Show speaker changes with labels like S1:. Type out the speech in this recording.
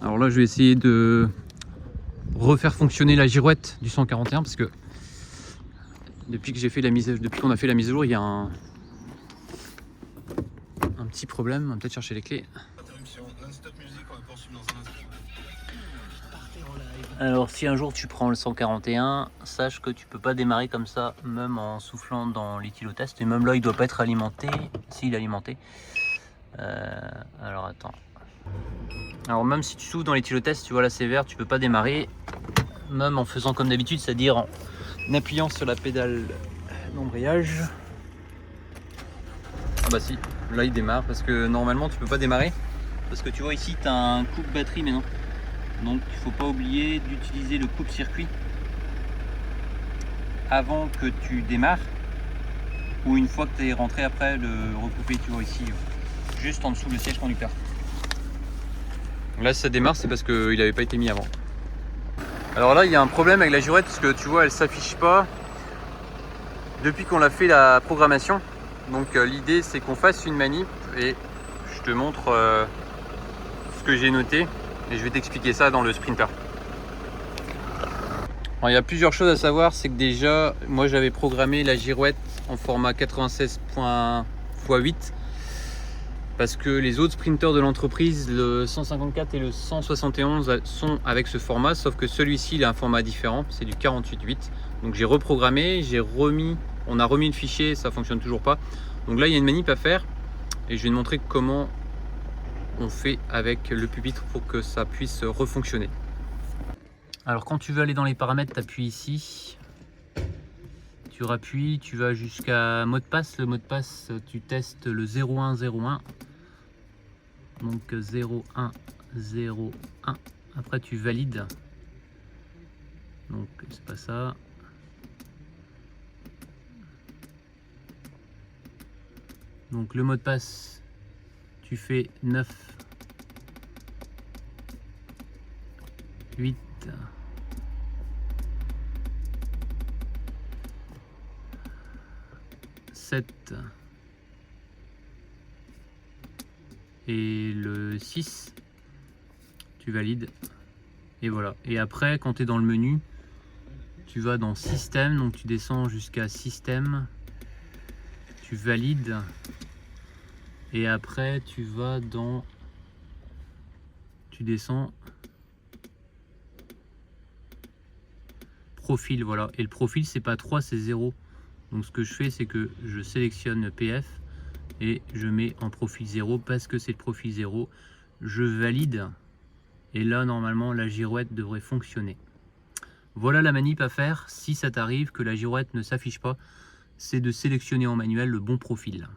S1: Alors là je vais essayer de refaire fonctionner la girouette du 141 parce que depuis qu'on a fait la mise à jour, il y a un petit problème. On va peut-être chercher les clés. Alors si un jour tu prends le 141, sache que tu peux pas démarrer comme ça, même en soufflant dans l'éthylotest. Et même là il doit pas être alimenté, s'il est alimenté. Alors attends. Alors même si tu souffles dans l'éthylotest, tu vois là c'est vert, tu peux pas démarrer. Même en faisant comme d'habitude, c'est-à-dire en appuyant sur la pédale d'embrayage. Ah bah si, là il démarre parce que normalement tu peux pas démarrer. Parce que tu vois ici tu as un coupe batterie maintenant. Donc il faut pas oublier d'utiliser le coupe-circuit avant que tu démarres. Ou une fois que tu es rentré après le recouper, tu vois ici, juste en dessous le siège conducteur. Là si ça démarre c'est parce qu'il n'avait pas été mis avant. Alors là il y a un problème avec la girouette parce que tu vois elle s'affiche pas depuis qu'on a fait la programmation. Donc l'idée c'est qu'on fasse une manip et je te montre ce que j'ai noté et je vais t'expliquer ça dans le Sprinter. Alors, il y a plusieurs choses à savoir, c'est que déjà moi j'avais programmé la girouette en format 96.x8 parce que les autres sprinters de l'entreprise, le 154 et le 171 sont avec ce format, sauf que celui-ci il a un format différent, c'est du 48.8. Donc j'ai reprogrammé, on a remis le fichier, ça fonctionne toujours pas. Donc là il y a une manip à faire et je vais te montrer comment on fait avec le pupitre pour que ça puisse refonctionner. Alors quand tu veux aller dans les paramètres, tu appuies ici. Tu rappuies, tu vas jusqu'à mot de passe. Le mot de passe, tu testes le 0101. Donc 0101. Après tu valides. Donc c'est pas ça. Donc le mot de passe, tu fais 9, 8, 7 et le 6, tu valides et voilà. Et après quand tu es dans le menu, tu vas dans système, donc tu descends jusqu'à système, tu valides et après tu vas dans, tu descends profil, voilà. Et le profil c'est pas 3, c'est 0. Donc ce que je fais c'est que je sélectionne PF et je mets en profil 0 parce que c'est le profil 0. Je valide et là normalement la girouette devrait fonctionner. Voilà la manip à faire si ça t'arrive que la girouette ne s'affiche pas, c'est de sélectionner en manuel le bon profil.